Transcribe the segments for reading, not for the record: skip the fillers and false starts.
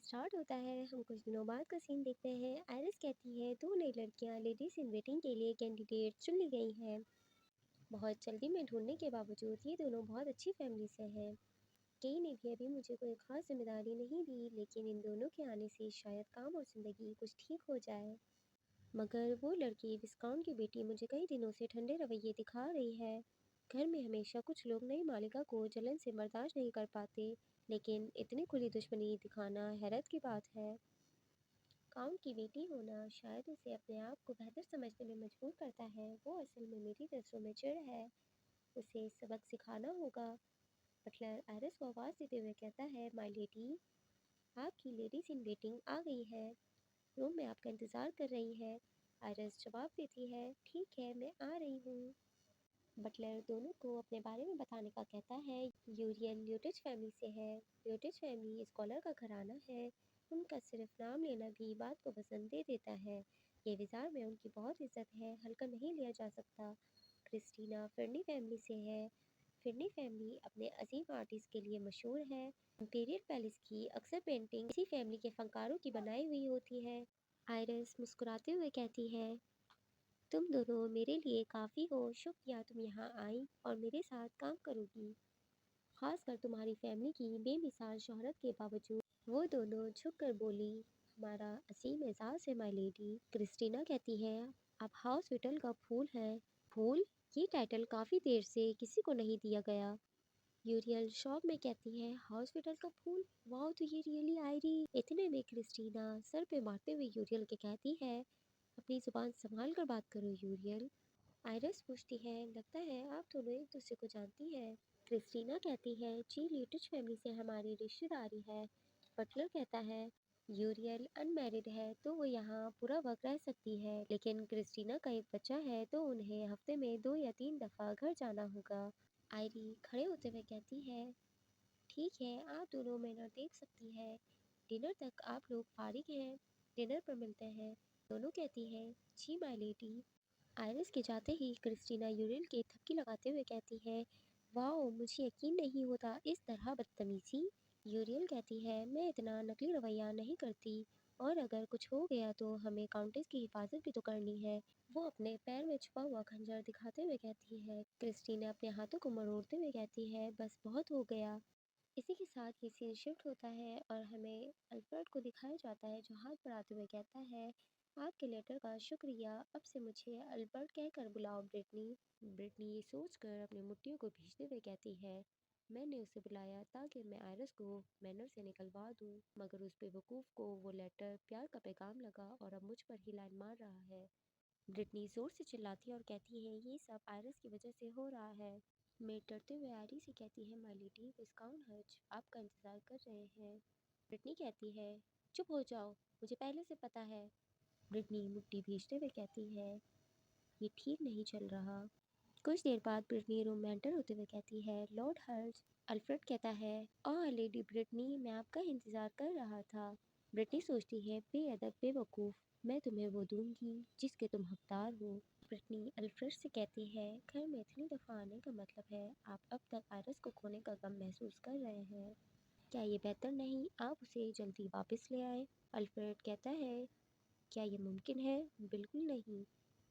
Start होता है। हम कुछ दिनों बाद का सीन देखते हैं। आयरिस कहती है दो नई लड़कियां लेडीज इन वेटिंग के लिए कैंडिडेट चुन ली गई हैं। बहुत जल्दी में ढूंढने के बावजूद ये दोनों बहुत अच्छी फैमिली से हैं। कई ने भी अभी मुझे कोई खास जिम्मेदारी नहीं दी, लेकिन इन दोनों के आने से शायद काम और ज़िंदगी कुछ ठीक हो जाए। मगर वो लड़की विस्काउंट की बेटी मुझे कई दिनों से ठंडे रवैये दिखा रही है। घर में हमेशा कुछ लोग नई मालिका को जलन से बर्दाश्त नहीं कर पाते, लेकिन इतनी खुली दुश्मनी दिखाना हैरत की बात है। काउंट की बेटी होना शायद उसे अपने आप को बेहतर समझने में मजबूर करता है। वो असल में मेरी नज़रों में चिढ़ है। उसे सबक सिखाना होगा। बटलर आयरिस को आवाज़ देते हुए कहता है, माय लेडी, आपकी लेडीज इन वेटिंग आ गई है। रूम में आपका इंतज़ार कर रही है। आयरिस जवाब देती है, ठीक है, मैं आ रही हूँ। बटलर दोनों को अपने बारे में बताने का कहता है। यूरियल ल्यूटिच फैमिली से है। ल्यूटिच फैमिली स्कॉलर का घराना है। उनका सिर्फ नाम लेना भी बात को वजन दे देता है। ये विज़ार में उनकी बहुत इज्जत है, हल्का नहीं लिया जा सकता। क्रिस्टीना फिरनी फैमिली से है। फिरनी फैमिली अपने अजीम आर्टिस्ट के लिए मशहूर है। इंपीरियल पैलेस की अक्सर पेंटिंग इसी फैमिली के फनकारों की बनाई हुई होती है। आयरिस मुस्कुराते हुए कहती है, तुम दोनों मेरे लिए काफ़ी हो। शुक्रिया तुम यहाँ आई और मेरे साथ काम करोगी, खासकर तुम्हारी फैमिली की बेमिसाल शोहरत के बावजूद। वो दोनों झुककर बोली, हमारा असीम एजाज़ है माय लेडी। क्रिस्टीना कहती है, आप हॉस्पिटल का फूल हैं। फूल? ये टाइटल काफ़ी देर से किसी को नहीं दिया गया। यूरियल शॉक में कहती है, हॉस्पिटल का फूल? वाह, तो ये रियली आयरी। इतने में क्रिस्टीना सर पे मारते हुए यूरियल के कहती है, अपनी ज़ुबान संभाल कर बात करो यूरियल। आयरिस पूछती है, लगता है आप दोनों एक दूसरे को जानती हैं। क्रिस्टीना कहती है, जी ल्यूटिच फैमिली से हमारी रिश्तेदारी है। बटलर कहता है, यूरियल अनमैरिड है तो वो यहाँ पूरा वक्त रह सकती है, लेकिन क्रिस्टीना का एक बच्चा है तो उन्हें हफ्ते में 2 या 3 दफ़ा घर जाना होगा। आयरी खड़े होते हुए कहती है, ठीक है, आप दोनों मैनर देख सकती है। डिनर तक आप लोग फारिग हैं। डिनर पर मिलते हैं। दोनों कहती है, जी माय लेडी। आयरिस के जाते ही क्रिस्टीना यूरियल के थपकी लगाते हुए कहती है, वाओ, मुझे यकीन नहीं होता इस तरह बदतमीजी। यूरियल कहती है, मैं इतना नकली रवैया नहीं करती, और अगर कुछ हो गया तो हमें काउंटेस की हिफाजत भी तो करनी है। वो अपने पैर में छुपा हुआ खंजर दिखाते हुए कहती है। क्रिस्टीना अपने हाथों को मरोड़ते हुए कहती है, बस बहुत हो गया। इसी के साथ ये सीन शिफ्ट होता है और हमें अल्फ्रेड को दिखाया जाता है, जो हाथ बढ़ाते हुए कहता है, आपके लेटर का शुक्रिया। अब से मुझे अल्बर्ट कहकर बुलाओ ब्रिटनी। ब्रिटनी ये सोचकर अपनी मुट्ठियों को भींचते हुए कहती है, मैंने उसे बुलाया ताकि मैं आयरिस को मैनर से निकलवा दूं, मगर उस बेवकूफ़ को वो लेटर प्यार का पैगाम लगा और अब मुझ पर ही लाइन मार रहा है। ब्रिटनी ज़ोर से चिल्लाती है और कहती है, ये सब आयरिस की वजह से हो रहा है। मेड डरते हुए आयरी से कहती है, माय लेडी, विस्काउंट हर्ज आपका इंतज़ार कर रहे हैं। ब्रिटनी कहती है, चुप हो जाओ, मुझे पहले से पता है। ब्रिटनी मुट्ठी भींचते हुए कहती है, ये ठीक नहीं चल रहा। कुछ देर बाद ब्रिटनी रूम में एंटर होते हुए कहती है, लॉर्ड हर्ज। अल्फ्रेड कहता है, ओह लेडी ब्रिटनी, मैं आपका इंतज़ार कर रहा था। ब्रिटनी सोचती है, बेअदब बेवकूफ़, मैं तुम्हें वो दूंगी जिसके तुम हकदार हो। ब्रिटनी अल्फ्रेड से कहती है, घर में इतनी दफ़ा आने का मतलब है आप अब तक आयरिस को खोने का गम महसूस कर रहे हैं। क्या ये बेहतर नहीं आप उसे जल्दी वापस ले आए? अल्फ्रेड कहता है, क्या ये मुमकिन है? बिल्कुल नहीं।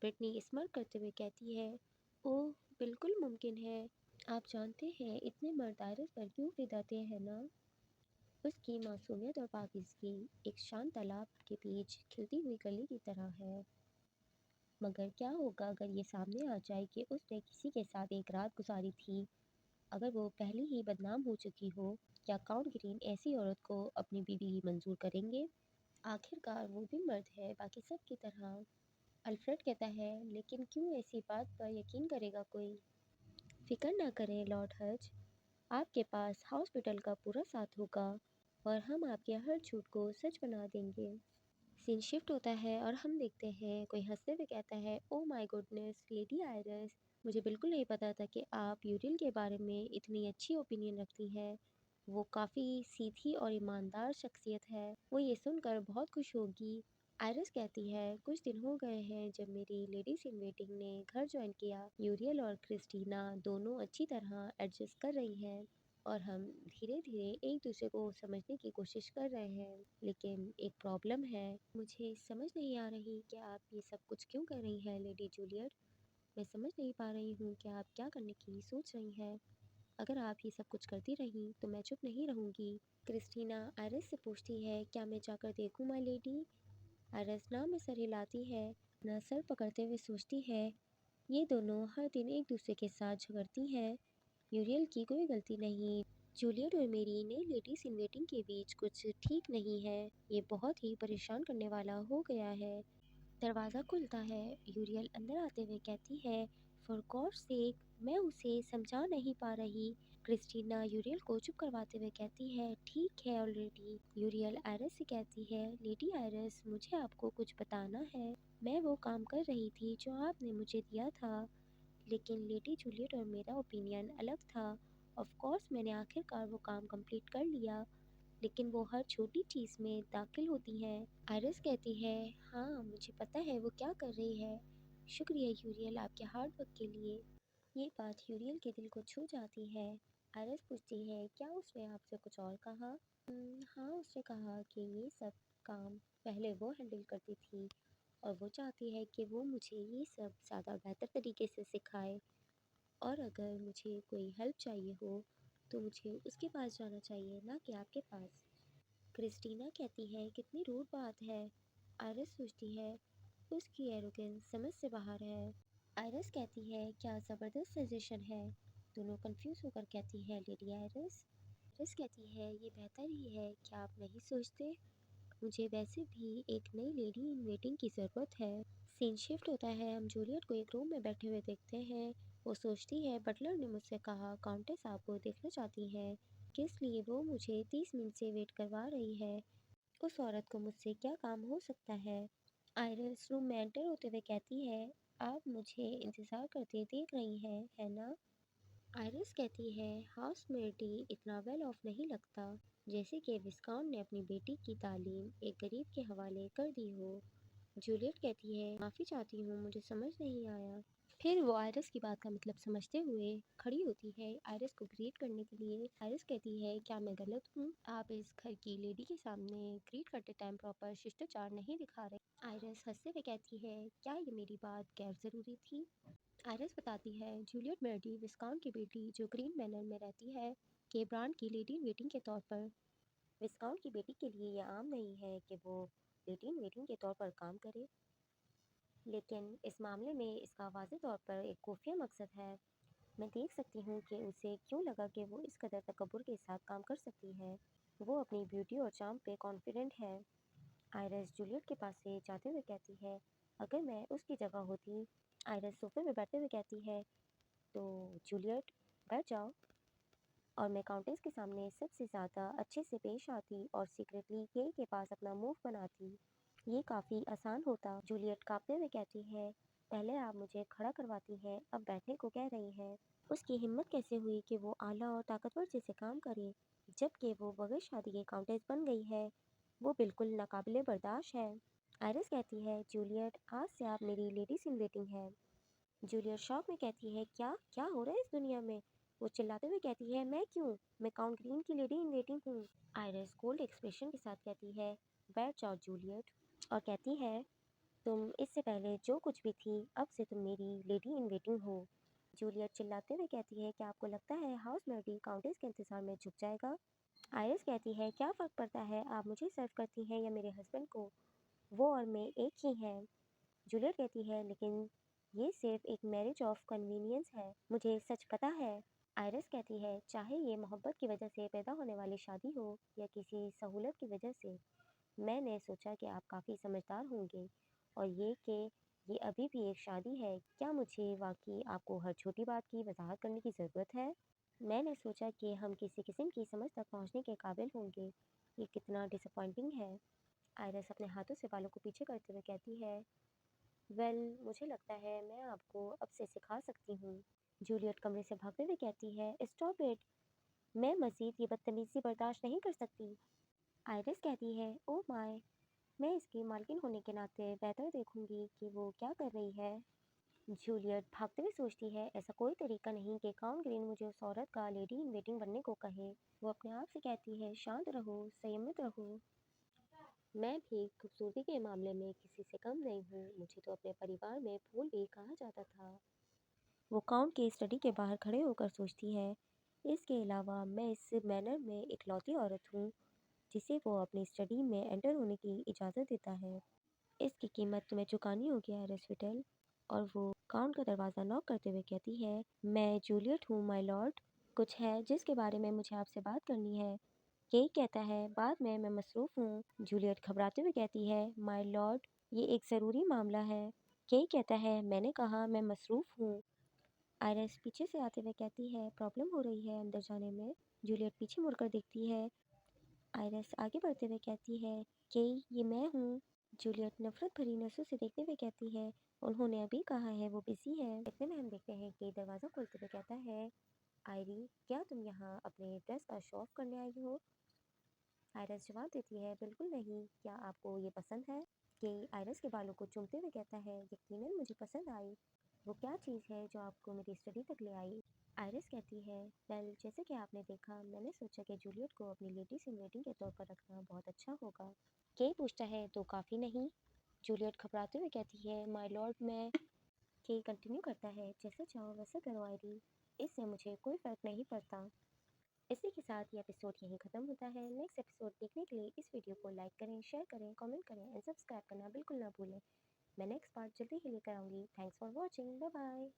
ब्रिटनी स्मर करते हुए कहती है, ओह, बिल्कुल मुमकिन है। आप जानते हैं इतने मर्द आयरिस पर क्यों फिदाते हैं ना? उसकी मासूमियत और पाकिज़गी एक शांत तालाब के बीच खिलती हुई कली की तरह है। मगर क्या होगा अगर ये सामने आ जाए कि उसने किसी के साथ एक रात गुजारी थी? अगर वो पहले ही बदनाम हो चुकी हो? क्या काउंट ग्रीन ऐसी औरत को अपनी बीवी ही मंजूर करेंगे? आखिरकार वो भी मर्द है बाकी सब की तरह। अल्फ्रेड कहता है, लेकिन क्यों ऐसी बात पर यकीन करेगा कोई? फिक्र ना करें लॉर्ड हज, आपके पास हॉस्पिटल का पूरा साथ होगा और हम आपके हर झूठ को सच बना देंगे। सीन शिफ्ट होता है और हम देखते हैं कोई हंसते हुए कहता है, oh my goodness lady iris, मुझे बिल्कुल नहीं पता था कि आप यूरियल के बारे में इतनी अच्छी ओपिनियन रखती हैं। वो काफ़ी सीधी और ईमानदार शख्सियत है। वो ये सुनकर बहुत खुश होगी। आयरिस कहती है, कुछ दिन हो गए हैं जब मेरी लेडीज इन वेटिंग ने घर ज्वाइन किया। यूरियल और क्रिस्टीना दोनों अच्छी तरह एडजस्ट कर रही हैं। और हम धीरे-धीरे एक दूसरे को समझने की कोशिश कर रहे हैं। लेकिन एक प्रॉब्लम है, मुझे समझ नहीं आ रही कि आप ये सब कुछ क्यों कर रही हैं लेडी जूलियट। मैं समझ नहीं पा रही हूँ कि आप क्या करने की सोच रही हैं। अगर आप ये सब कुछ करती रहीं तो मैं चुप नहीं रहूँगी। क्रिस्टीना आयरिस से पूछती है, क्या मैं जाकर देखूँ माय लेडी? आयरिस ना में सर हिलाती है, अपना सर पकड़ते हुए सोचती है, ये दोनों हर दिन एक दूसरे के साथ झगड़ती हैं। यूरियल की कोई गलती नहीं। जूलियट और मेरी नई लेडीज इन वेटिंग के बीच कुछ ठीक नहीं है। ये बहुत ही परेशान करने वाला हो गया है। दरवाज़ा खुलता है। यूरियल अंदर आते हुए कहती है, फॉर गॉड सेक, मैं उसे समझा नहीं पा रही। क्रिस्टीना यूरियल को चुप करवाते हुए कहती है, ठीक है ऑलरेडी। यूरियल आयरिस से कहती है, लेडी आयरिस, मुझे आपको कुछ बताना है। मैं वो काम कर रही थी जो आपने मुझे दिया था, लेकिन लेडी जूलियट और मेरा ओपिनियन अलग था। ऑफ कोर्स मैंने आखिरकार वो काम कंप्लीट कर लिया, लेकिन वो हर छोटी चीज़ में दाखिल होती हैं। आयरिस कहती है, हाँ मुझे पता है वो क्या कर रही है। शुक्रिया यूरियल आपके हार्ड वर्क के लिए। ये बात यूरियल के दिल को छू जाती है। आयरिस पूछती है, क्या उसने आपसे कुछ और कहा? हाँ, उसने कहा कि ये सब काम पहले वो हैंडल करती थी और वो चाहती है कि वो मुझे ये सब ज़्यादा बेहतर तरीके से सिखाए, और अगर मुझे कोई हेल्प चाहिए हो तो मुझे उसके पास जाना चाहिए, ना कि आपके पास। क्रिस्टीना कहती है, कितनी रूड बात है। आयरिस सोचती है, उसकी एरोगेंस समझ से बाहर है। आयरिस कहती है, क्या ज़बरदस्त सजेशन है। दोनों कंफ्यूज होकर कहती है, लेडी आयरिस। आयरिस कहती है, ये बेहतर ही है, क्या आप नहीं सोचते? मुझे वैसे भी एक नई लेडी इन वेटिंग की ज़रूरत है। सीन शिफ्ट होता है। हम जूलियट को एक रूम में बैठे हुए देखते हैं। वो सोचती है, बटलर ने मुझसे कहा काउंटेस आपको देखना चाहती है, किस लिए वो मुझे 30 मिनट से वेट करवा रही है। उस औरत को मुझसे क्या काम हो सकता है? आयरिस रूम में एंटर होते हुए कहती है, आप मुझे इंतज़ार करते देख रही हैं, है ना? आयरिस कहती है, हाउस मेडी इतना वेल ऑफ नहीं लगता, जैसे कि विस्काउंट ने अपनी बेटी की तालीम एक गरीब के हवाले कर दी हो। जूलियट कहती है, माफ़ी चाहती हूँ, मुझे समझ नहीं आया। फिर वो आयरिस की बात का मतलब समझते हुए खड़ी होती है आयरिस को ग्रीट करने के लिए। आयरिस कहती है, क्या मैं गलत हूँ? आप इस घर की लेडी के सामने ग्रीट करते टाइम प्रॉपर शिष्टाचार नहीं दिखा रहे। आयरिस हंसते हुए कहती है, क्या ये मेरी बात गैर ज़रूरी थी? आयरिस बताती है, जूलियट मेर्डी विस्काउंट की बेटी जो ग्रीन मैनर में रहती है के ब्रांड की लेडी इन वेटिंग के तौर पर। विस्काउंट की बेटी के लिए यह आम नहीं है कि वो लेडी इन वेटिंग के तौर पर काम करे, लेकिन इस मामले में इसका वाज़ेह तौर पर एक खुफिया मकसद है। मैं देख सकती हूँ कि उसे क्यों लगा कि वो इस कदर तकब्बुर के साथ काम कर सकती है। वो अपनी ब्यूटी और चार्म पे कॉन्फिडेंट है। आयरिस जूलियट के पास से जाते हुए कहती है, अगर मैं उसकी जगह होती। आयरिस सोफे में बैठते हुए कहती है, तो जूलियट बैठ जाओ, और मैं काउंटेस के सामने सबसे ज़्यादा अच्छे से पेश आती और सीक्रेटली के पास अपना मूव बनाती। ये काफ़ी आसान होता। जूलियट कांपते हुए कहती है, पहले आप मुझे खड़ा करवाती हैं, अब बैठने को कह रही हैं। उसकी हिम्मत कैसे हुई कि वो आला और ताकतवर जैसे काम करे, जबकि वो बगैर शादी के काउंटेस बन गई है। वो बिल्कुल नाकाबिले बर्दाश्त है। आयरिस कहती है, जूलियट आज से आप मेरी लेडीज इन वेटिंग है। जूलियट शॉक में कहती है, क्या क्या हो रहा है इस दुनिया में? वो चिल्लाते हुए कहती है, मैं क्यों? मैं काउंट ग्रीन की लेडी इन वेटिंग हूँ। आयरिस कोल्ड एक्सप्रेशन के साथ कहती है, बैठ जाओ जूलियट, और कहती है, तुम इससे पहले जो कुछ भी थी, अब से तुम मेरी लेडी इन वेटिंग हो। जूलियट चिल्लाते हुए कहती है, क्या आपको लगता है हाउस मेडी काउंटेस के इंतजार में झुक जाएगा? आयरिस कहती है, क्या फ़र्क पड़ता है, आप मुझे सर्व करती हैं या मेरे हस्बैंड को? वो और मैं एक ही हैं। जूलियट कहती है, लेकिन ये सिर्फ एक मैरिज ऑफ कन्वीनियंस है, मुझे सच पता है। आयरिस कहती है, चाहे ये मोहब्बत की वजह से पैदा होने वाली शादी हो या किसी सहूलत की वजह से, मैंने सोचा कि आप काफ़ी समझदार होंगे, और ये कि ये अभी भी एक शादी है। क्या मुझे वाकई आपको हर छोटी बात की वजाहत करने की ज़रूरत है? मैंने सोचा कि हम किसी किस्म की समझ तक पहुंचने के काबिल होंगे। ये कितना डिसअपॉइंटिंग है। आयरिस अपने हाथों से बालों को पीछे करते हुए कहती है, वेल मुझे लगता है मैं आपको अब से सिखा सकती हूँ। जूलियट कमरे से भागते हुए कहती है, स्टॉप इट, मैं मज़ीद ये बदतमीज़ी बर्दाश्त नहीं कर सकती। आयरिस कहती है, ओह माय, मैं इसकी मालकिन होने के नाते बेहतर देखूंगी कि वो क्या कर रही है। जूलियट भागते हुए सोचती है, ऐसा कोई तरीका नहीं कि काउंट ग्रीन मुझे उस औरत का लेडी इन वेटिंग बनने को कहे। वो अपने आप से कहती है, शांत रहो, संयमित रहो। मैं भी खूबसूरती के मामले में किसी से कम नहीं हूँ, मुझे तो अपने परिवार में फूल भी कहा जाता था। वो काउंट के स्टडी के बाहर खड़े होकर सोचती है, इसके अलावा मैं इस मैनर में इकलौती औरत हूँ जिसे वो अपनी स्टडी में एंटर होने की इजाज़त देता है। इसकी कीमत तुम्हें चुकानी होगी एरिस्टोटल। और वो काउंट का दरवाज़ा नॉक करते हुए कहती है, मैं जूलियट हूँ माय लॉर्ड। कुछ है जिसके बारे में मुझे आपसे बात करनी है। केई कहता है, बाद में मैं मसरूफ़ हूँ। जूलियट घबराते हुए कहती है, माय लॉर्ड, ये एक ज़रूरी मामला है। केई कहता है, मैंने कहा मैं मसरूफ़ हूँ। आयरिस पीछे से आते हुए कहती है, प्रॉब्लम हो रही है अंदर जाने में। जूलियट पीछे मुड़कर देखती है। आयरिस आगे बढ़ते हुए कहती है, केई, ये मैं हूँ। जूलियट नफरत भरी नजरों से देखते हुए कहती है, उन्होंने अभी कहा है वो बिजी है। इतने में हम देखते हैं कि दरवाज़ा खोलते हुए कहता है, आयरी, क्या तुम यहाँ अपने ड्रेस का शो ऑफ करने आई हो? आयरिस जवाब देती है, बिल्कुल नहीं, क्या आपको ये पसंद है? कि आयरिस के बालों को चूमते हुए कहता है, यकीनन मुझे पसंद आई। वो क्या चीज़ है जो आपको मेरी स्टडी तक ले आई? आयरिस कहती है, वेल, जैसे कि आपने देखा, मैंने सोचा कि जूलियट को अपनी लेडीज इन वेटिंग के तौर पर रखना बहुत अच्छा होगा। के पूछता है, तो काफ़ी नहीं? जूलियट घबराते हुए कहती है, माय लॉर्ड, मैं। के कंटिन्यू करता है, जैसे चाहो वैसे करो आयरी, इससे मुझे कोई फ़र्क नहीं पड़ता। इसी के साथ ये एपिसोड यहीं ख़त्म होता है। नेक्स्ट एपिसोड देखने के लिए इस वीडियो को लाइक करें, शेयर करें, कमेंट करें एंड सब्सक्राइब करना बिल्कुल ना भूलें। मैं नेक्स्ट पार्ट जल्दी ही लेकर आऊँगी। Thanks for watching, bye bye.